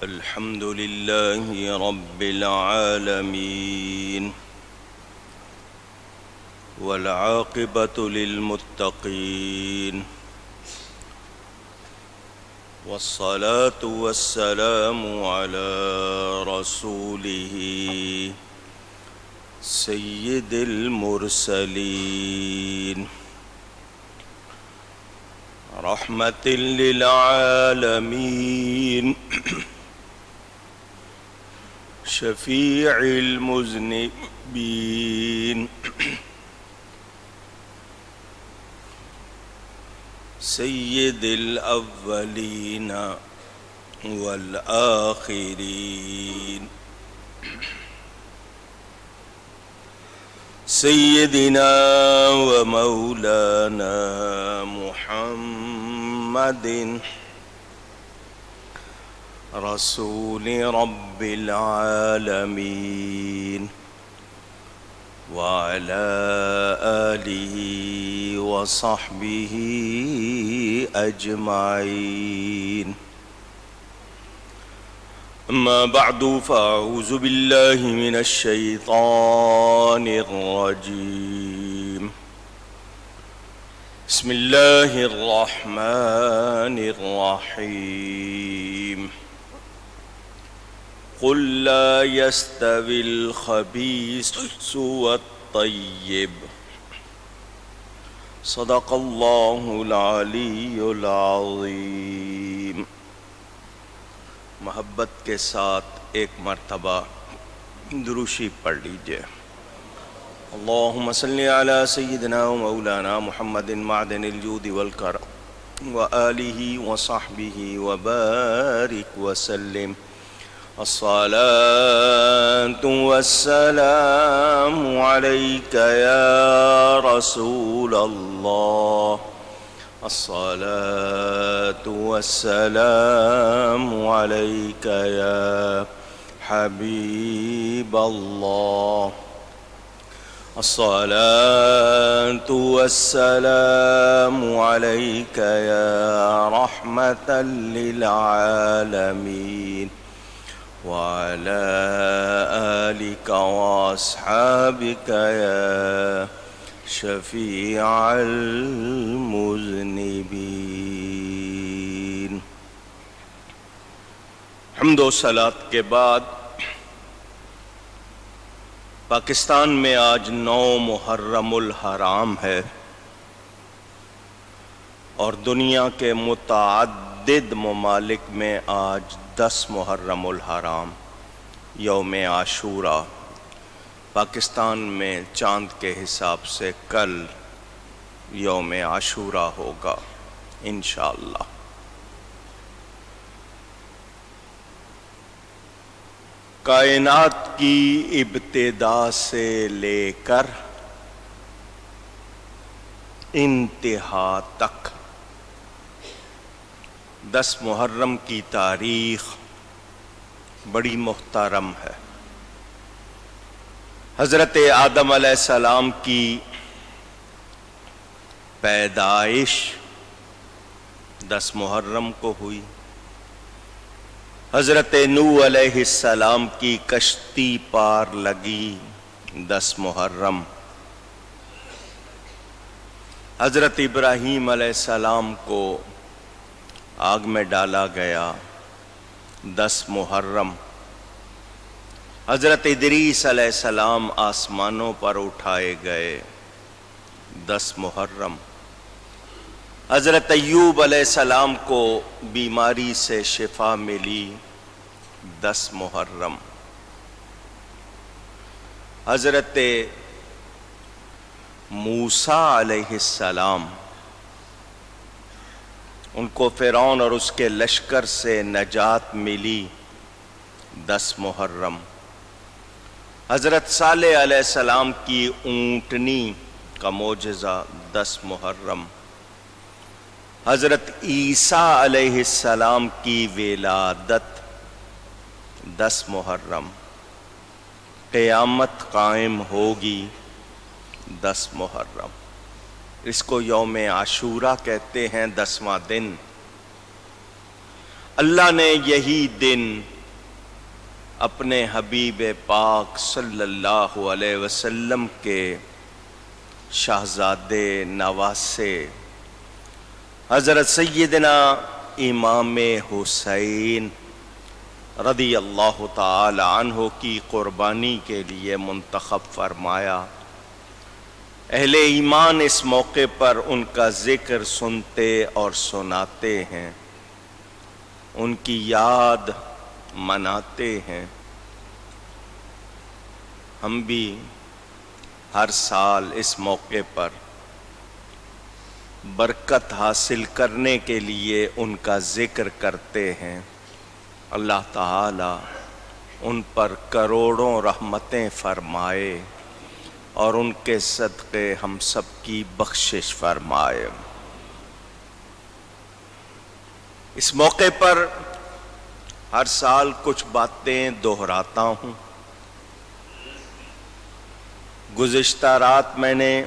الحمد لله رب العالمين والعاقبة للمتقين والصلاة والسلام على رسوله سيد المرسلين رحمة للعالمين شفيع المذنبين سيد الأولين والآخرين سيدنا ومولانا محمد رسول رب العالمين وعلى آله وصحبه أجمعين. أما بعد فأعوذ بالله من الشيطان الرجيم. بسم الله الرحمن الرحيم. قل لا يستوي الخبيث والطيب صدق الله العلی العظیم. محبت کے ساتھ ایک مرتبہ دروشی پڑھ لیجئے. اللہم صلی علی سیدنا و مولانا محمد معدن الجود والکرم وآلہ وصحبہ وبارک وسلم. الصلاة والسلام عليك يا رسول الله. الصلاة والسلام عليك يا حبيب الله. الصلاة والسلام عليك يا رحمة للعالمين وعلى آلك وأصحابك يا شفيع المذنبين. حمد و صلات کے بعد پاکستان میں آج 9 محرم الحرام ہے اور دنیا کے متعدد ممالک میں آج 10 محرم الحرام یوم عاشورہ. پاکستان میں چاند کے حساب سے کل یوم عاشورہ ہوگا انشاءاللہ. کائنات کی ابتدا سے لے کر انتہا تک 10 محرم کی تاریخ بڑی محترم ہے. حضرت آدم علیہ السلام کی پیدائش 10 محرم کو ہوئی. حضرت نوح علیہ السلام کی کشتی پار لگی 10 محرم. حضرت ابراہیم علیہ السلام کو آگ میں ڈالا گیا 10 محرم. حضرت ادریس علیہ السلام آسمانوں پر اٹھائے گئے 10 محرم. حضرت ایوب علیہ السلام کو بیماری سے شفا ملی 10 محرم. حضرت موسیٰ علیہ السلام ان کو فرعون اور اس کے لشکر سے نجات ملی 10 محرم. حضرت صالح علیہ السلام کی اونٹنی کا معجزہ 10 محرم. حضرت عیسیٰ علیہ السلام کی ولادت 10 محرم. قیامت قائم ہوگی 10 محرم. اس کو یوم عاشورہ کہتے ہیں، 10واں دن. اللہ نے یہی دن اپنے حبیب پاک صلی اللہ علیہ وسلم کے شہزادے نواسے حضرت سیدنا امام حسین رضی اللہ تعالی عنہ کی قربانی کے لیے منتخب فرمایا۔ اہل ایمان اس موقع پر ان کا ذکر سنتے اور سناتے ہیں، ان کی یاد مناتے ہیں۔ ہم بھی ہر سال اس موقع پر برکت حاصل کرنے کے لیے ان کا ذکر کرتے ہیں۔ اللہ تعالی ان پر کروڑوں رحمتیں فرمائے اور ان کے صدقے ہم سب کی بخشش فرمائے۔ اس موقع پر ہر سال کچھ باتیں دہراتا ہوں۔ گزشتہ رات میں نے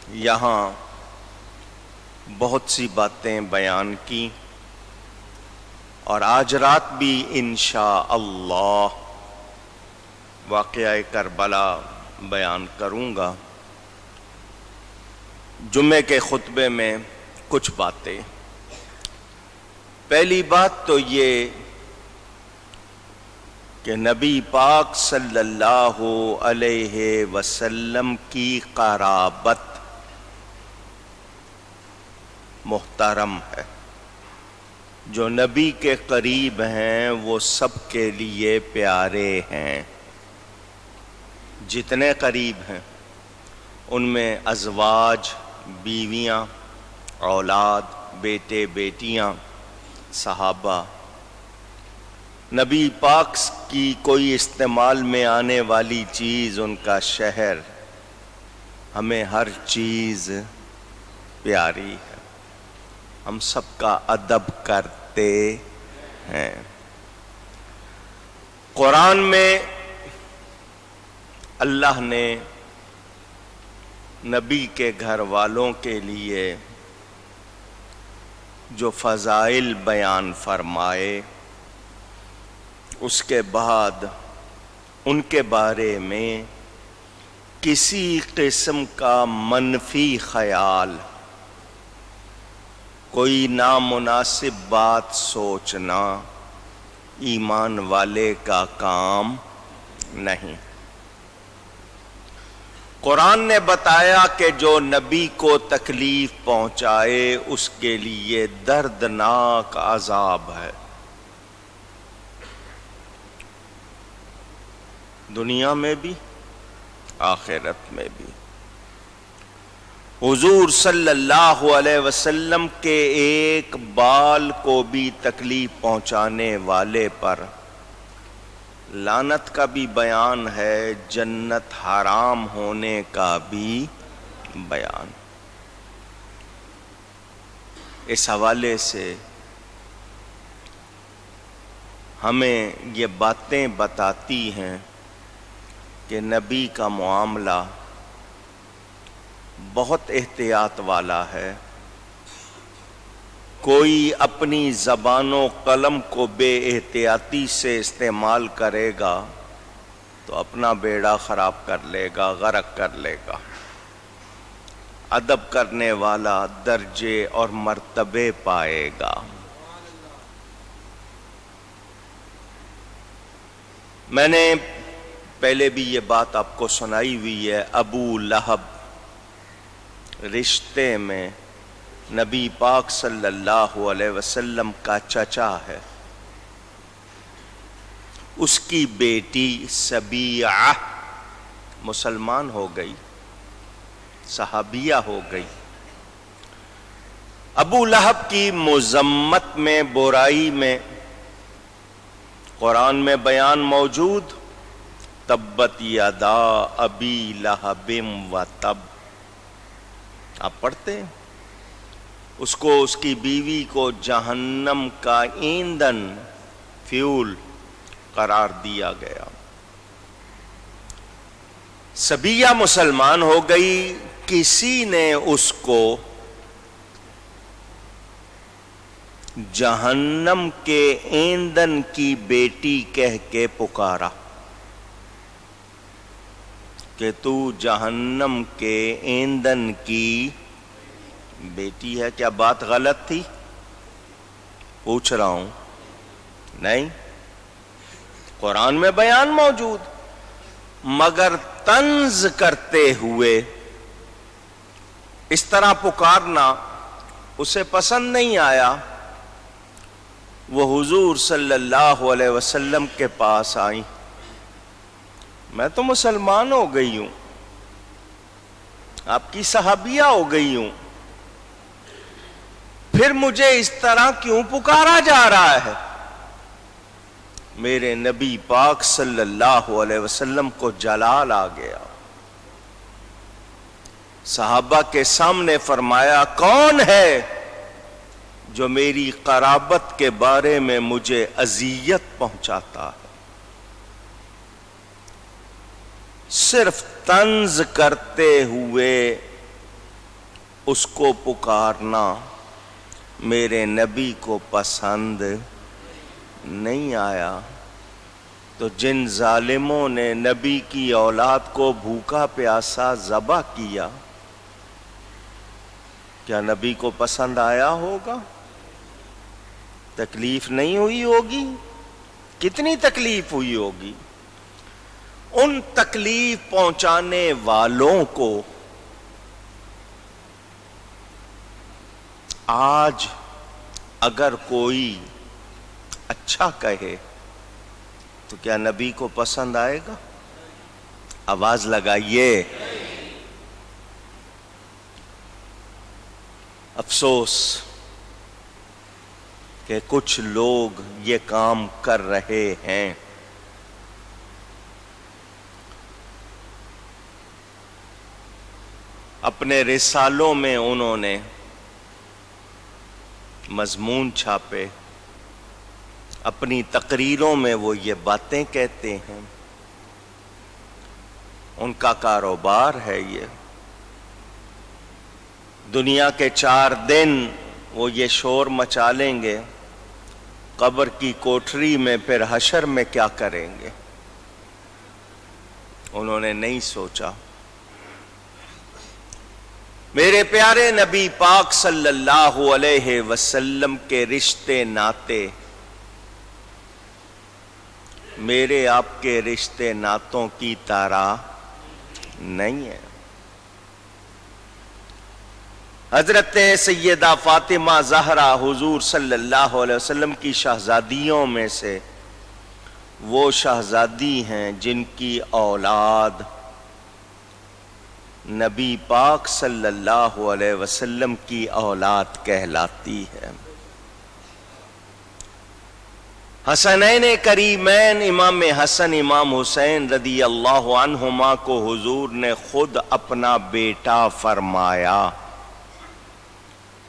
یہاں بہت سی باتیں بیان کی اور آج رات بھی انشاءاللہ واقعہ کربلا بیان کروں گا۔ جمعے کے خطبے میں کچھ باتیں۔ پہلی بات تو یہ کہ نبی پاک صلی اللہ علیہ وسلم کی قرابت محترم ہے۔ جو نبی کے قریب ہیں وہ سب کے لیے پیارے ہیں۔ جتنے قریب ہیں ان میں ازواج، بیویاں، اولاد، بیٹے بیٹیاں، صحابہ، نبی پاک کی کوئی استعمال میں آنے والی چیز، ان کا شہر، ہمیں ہر چیز پیاری ہے۔ ہم سب کا ادب کرتے ہیں۔ قرآن میں اللہ نے نبی کے گھر والوں کے لیے جو فضائل بیان فرمائے، اس کے بعد ان کے بارے میں کسی قسم کا منفی خیال، کوئی نامناسب بات سوچنا ایمان والے کا کام نہیں۔ قرآن نے بتایا کہ جو نبی کو تکلیف پہنچائے اس کے لیے دردناک عذاب ہے، دنیا میں بھی آخرت میں بھی۔ حضور صلی اللہ علیہ وسلم کے ایک بال کو بھی تکلیف پہنچانے والے پر لعنت کا بھی بیان ہے، جنت حرام ہونے کا بھی بیان۔ اس حوالے سے ہمیں یہ باتیں بتاتی ہیں کہ نبی کا معاملہ بہت احتیاط والا ہے۔ کوئی اپنی زبان و قلم کو بے احتیاطی سے استعمال کرے گا تو اپنا بیڑا خراب کر لے گا، غرق کر لے گا۔ ادب کرنے والا درجے اور مرتبے پائے گا۔ میں نے پہلے بھی یہ بات آپ کو سنائی ہوئی ہے، ابو لہب رشتے میں نبی پاک صلی اللہ علیہ وسلم کا چچا ہے۔ اس کی بیٹی سبیعہ مسلمان ہو گئی، صحابیہ ہو گئی۔ ابو لہب کی مذمت میں، برائی میں قرآن میں بیان موجود، تبت یدا ابی لہب وتب، آپ پڑھتے ہیں اس کو، اس کی بیوی کو جہنم کا ایندھن، فیول قرار دیا گیا۔ سبیہ مسلمان ہو گئی، کسی نے اس کو جہنم کے ایندھن کی بیٹی کہہ کے پکارا کہ تو جہنم کے ایندھن کی بیٹی ہے. کیا بات غلط تھی؟ پوچھ رہا ہوں. نہیں، قرآن میں بیان موجود، مگر طنز کرتے ہوئے اس طرح پکارنا اسے پسند نہیں آیا. وہ حضور صلی اللہ علیہ وسلم کے پاس آئیں. میں تو مسلمان ہو گئی ہوں، آپ کی صحابیہ ہو گئی ہوں، پھر مجھے اس طرح کیوں پکارا جا رہا ہے؟ میرے نبی پاک صلی اللہ علیہ وسلم کو جلال آ گیا. صحابہ کے سامنے فرمایا، کون ہے جو میری قرابت کے بارے میں مجھے اذیت پہنچاتا ہے؟ صرف طنز کرتے ہوئے اس کو پکارنا میرے نبی کو پسند نہیں آیا. تو جن ظالموں نے نبی کی اولاد کو بھوکا پیاسا ذبح کیا، کیا نبی کو پسند آیا ہوگا؟ تکلیف نہیں ہوئی ہوگی؟ کتنی تکلیف ہوئی ہوگی؟ ان تکلیف پہنچانے والوں کو آج اگر کوئی اچھا کہے تو کیا نبی کو پسند آئے گا؟ آواز لگائیے. افسوس کہ کچھ لوگ یہ کام کر رہے ہیں. اپنے رسالوں میں انہوں نے مضمون چھاپے، اپنی تقریروں میں وہ یہ باتیں کہتے ہیں. ان کا کاروبار ہے یہ. دنیا کے 4 دن وہ یہ شور مچا لیں گے، قبر کی کوٹری میں پھر حشر میں کیا کریں گے؟ انہوں نے نہیں سوچا. میرے پیارے نبی پاک صلی اللہ علیہ وسلم کے رشتے ناتے میرے آپ کے رشتے ناتوں کی طرح نہیں ہے. حضرت سیدہ فاطمہ زہرا حضور صلی اللہ علیہ وسلم کی شہزادیوں میں سے وہ شہزادی ہیں جن کی اولاد نبی پاک صلی اللہ علیہ وسلم کی اولاد کہلاتی ہے. حسنین کریمین امام حسن امام حسین رضی اللہ عنہما کو حضور نے خود اپنا بیٹا فرمایا.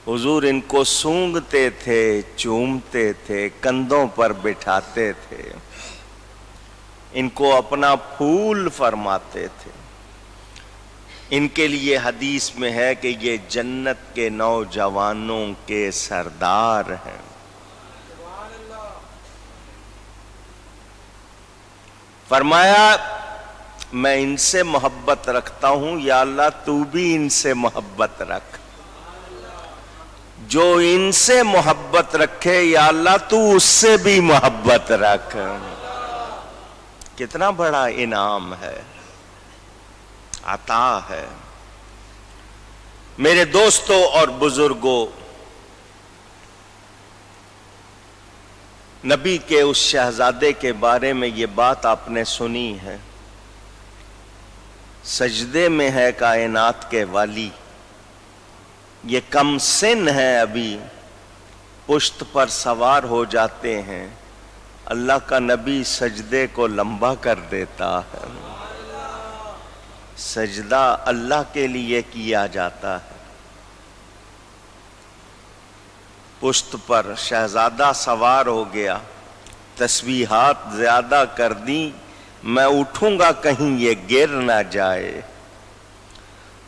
حضور ان کو سونگتے تھے، چومتے تھے، کندھوں پر بٹھاتے تھے، ان کو اپنا پھول فرماتے تھے. ان کے لیے حدیث میں ہے کہ یہ جنت کے نوجوانوں کے سردار ہیں. فرمایا میں ان سے محبت رکھتا ہوں، یا اللہ تو بھی ان سے محبت رکھ. جو ان سے محبت رکھے یا اللہ تو اس سے بھی محبت رکھ. کتنا بڑا انعام ہے، عطا ہے. میرے دوستوں اور بزرگوں، نبی کے اس شہزادے کے بارے میں یہ بات آپ نے سنی ہے. سجدے میں ہے کائنات کے والی، یہ کم سن ہے، ابھی پشت پر سوار ہو جاتے ہیں، اللہ کا نبی سجدے کو لمبا کر دیتا ہے. سجدہ اللہ کے لیے کیا جاتا ہے. پشت پر شہزادہ سوار ہو گیا، تسبیحات زیادہ کر دیں، میں اٹھوں گا کہیں یہ گر نہ جائے.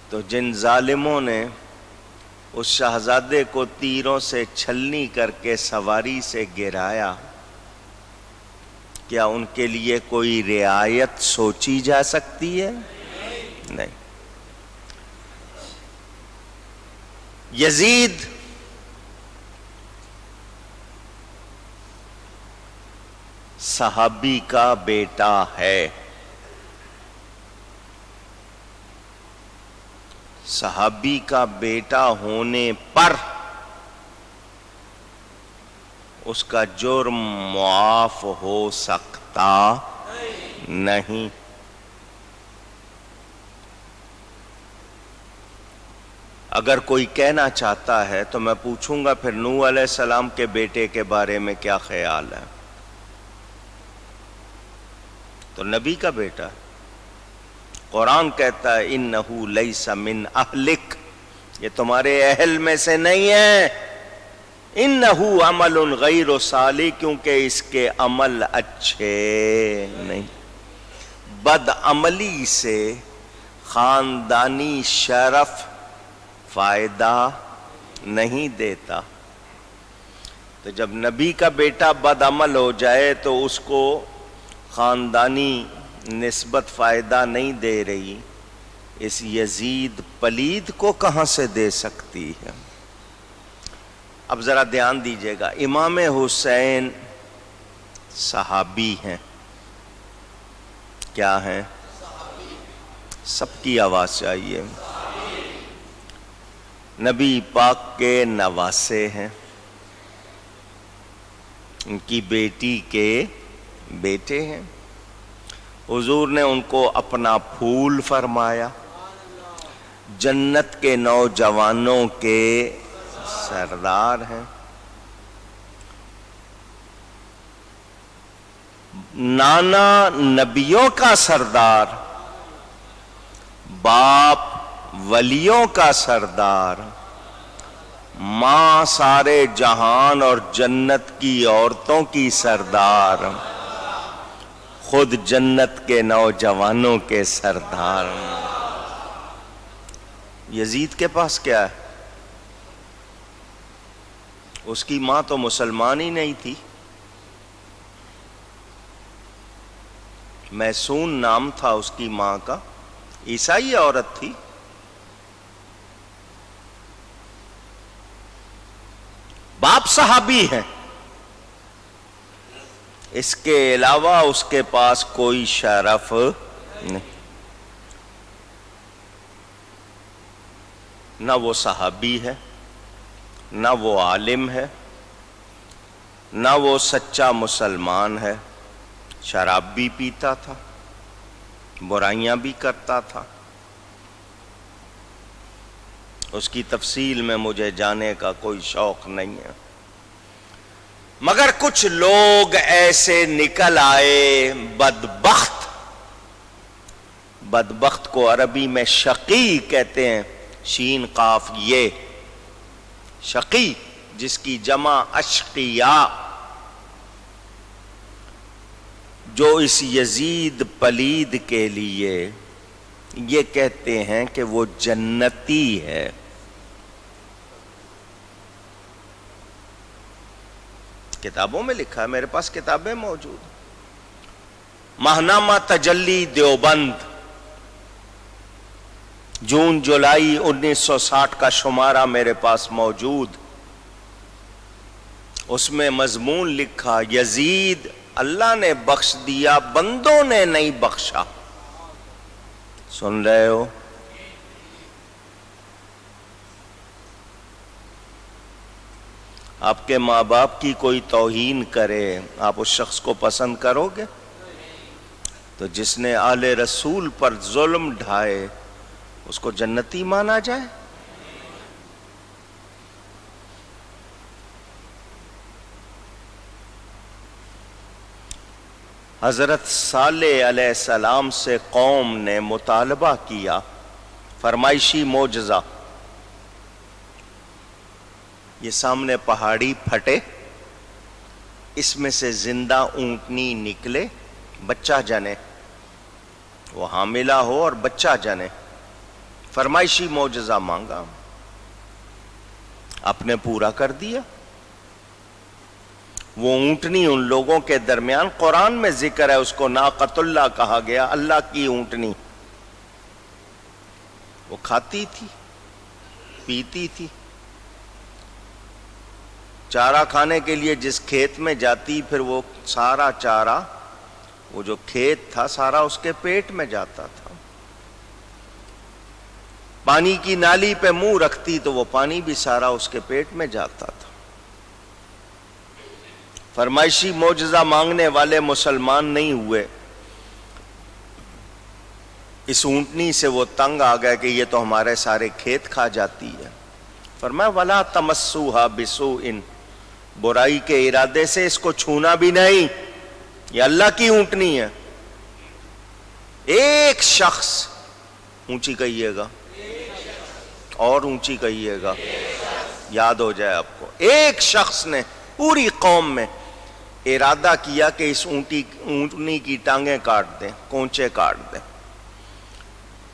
تو جن ظالموں نے اس شہزادے کو تیروں سے چھلنی کر کے سواری سے گرایا، کیا ان کے لیے کوئی رعایت سوچی جا سکتی ہے؟ نہیں۔ یزید صحابی کا بیٹا ہے، صحابی کا بیٹا ہونے پر اس کا جرم معاف ہو سکتا نہیں۔ اگر کوئی کہنا چاہتا ہے تو میں پوچھوں گا پھر نوح علیہ السلام کے بیٹے کے بارے میں کیا خیال ہے؟ تو نبی کا بیٹا، قرآن کہتا ہے انہو لیس من اہلک، یہ تمہارے اہل میں سے نہیں ہے، انہو عمل غیر صالح، کیونکہ اس کے عمل اچھے نہیں۔ بد عملی سے خاندانی شرف فائدہ نہیں دیتا۔ تو جب نبی کا بیٹا بد عمل ہو جائے تو اس کو خاندانی نسبت فائدہ نہیں دے رہی، اس یزید پلید کو کہاں سے دے سکتی ہے؟ اب ذرا دھیان دیجئے گا، امام حسین صحابی ہیں، کیا ہیں؟ سب کی آواز چاہیے۔ نبی پاک کے نواسے ہیں، ان کی بیٹی کے بیٹے ہیں، حضور نے ان کو اپنا پھول فرمایا، جنت کے نوجوانوں کے سردار ہیں، نانا نبیوں کا سردار، باپ ولیوں کا سردار، ماں سارے جہان اور جنت کی عورتوں کی سردار، خود جنت کے نوجوانوں کے سردار۔ یزید کے پاس کیا ہے؟ اس کی ماں تو مسلمان ہی نہیں تھی، میسون نام تھا اس کی ماں کا، عیسائی عورت تھی۔ باپ صحابی ہیں، اس کے علاوہ اس کے پاس کوئی شرف نہیں، نہ وہ صحابی ہے، نہ وہ عالم ہے، نہ وہ سچا مسلمان ہے، شراب بھی پیتا تھا، برائیاں بھی کرتا تھا۔ اس کی تفصیل میں مجھے جانے کا کوئی شوق نہیں ہے، مگر کچھ لوگ ایسے نکل آئے بدبخت، بدبخت کو عربی میں شقی کہتے ہیں، شین قاف یہ، شقی جس کی جمع اشقیاء، جو اس یزید پلید کے لیے یہ کہتے ہیں کہ وہ جنتی ہے۔ کتابوں میں لکھا ہے، میرے پاس کتابیں موجود، ماہنامہ تجلی دیوبند، جون جولائی 1960 کا شمارہ میرے پاس موجود، اس میں مضمون لکھا یزید اللہ نے بخش دیا، بندوں نے نہیں بخشا۔ سن رہے ہو؟ آپ کے ماں باپ کی کوئی توہین کرے، آپ اس شخص کو پسند کرو گے؟ تو جس نے آل رسول پر ظلم ڈھائے اس کو جنتی مانا جائے؟ حضرت صالح علیہ السلام سے قوم نے مطالبہ کیا، فرمائشی معجزہ، یہ سامنے پہاڑی پھٹے، اس میں سے زندہ اونٹنی نکلے، بچہ جنے، وہ حاملہ ہو اور بچہ جنے، فرمائشی معجزہ مانگا۔ آپ نے پورا کر دیا. وہ اونٹنی ان لوگوں کے درمیان قرآن میں ذکر ہے، اس کو ناقۃ اللہ کہا گیا، اللہ کی اونٹنی. وہ کھاتی تھی، پیتی تھی، چارہ کھانے کے لیے جس کھیت میں جاتی پھر وہ سارا چارہ، وہ جو کھیت تھا سارا اس کے پیٹ میں جاتا تھا. پانی کی نالی پہ منہ رکھتی تو وہ پانی بھی سارا اس کے پیٹ میں جاتا تھا. فرمائشی معجزہ مانگنے والے مسلمان نہیں ہوئے. اس اونٹنی سے وہ تنگ آ گئے کہ یہ تو ہمارے سارے کھیت کھا جاتی ہے. فرمایا وَلَا تَمَسُّوهَا بِسُوءٍ، برائی کے ارادے سے اس کو چھونا بھی نہیں، یہ اللہ کی اونٹنی ہے. ایک شخص، اونچی کہیے گا اور اونچی کہیے گا، یاد ہو جائے آپ کو. ایک شخص نے پوری قوم میں ارادہ کیا کہ اس اونٹنی کی ٹانگیں کاٹ دیں، کونچے کاٹ دیں.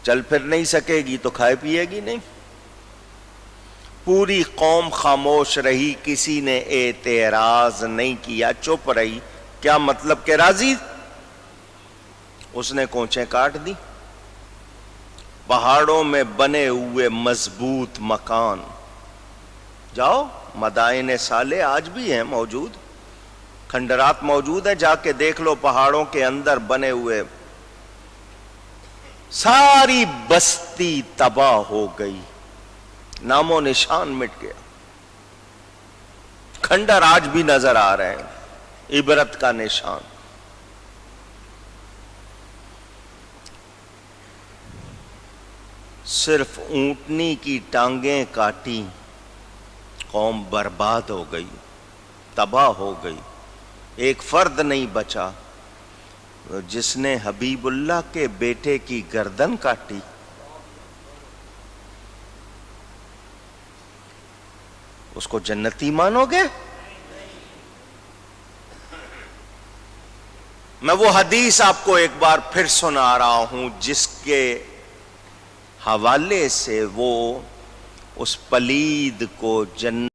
چل پھر نہیں سکے گی تو کھائے پیے گی نہیں. پوری قوم خاموش رہی، کسی نے اعتراض نہیں کیا، چپ رہی. کیا مطلب کہ راضی؟ اس نے کونچے کاٹ دی. پہاڑوں میں بنے ہوئے مضبوط مکان، جاؤ مدائن صالح آج بھی ہیں موجود، کھنڈرات موجود ہیں، جا کے دیکھ لو. پہاڑوں کے اندر بنے ہوئے، ساری بستی تباہ ہو گئی، نام و نشان مٹ گیا. کھنڈر آج بھی نظر آ رہے ہیں، عبرت کا نشان. صرف اونٹنی کی ٹانگیں کاٹی، قوم برباد ہو گئی، تباہ ہو گئی. ایک فرد نہیں بچا جس نے حبیب اللہ کے بیٹے کی گردن کاٹی. اس کو جنتی مانو گے؟ میں وہ حدیث آپ کو ایک بار پھر سنا رہا ہوں جس کے حوالے سے وہ اس پلید کو جنت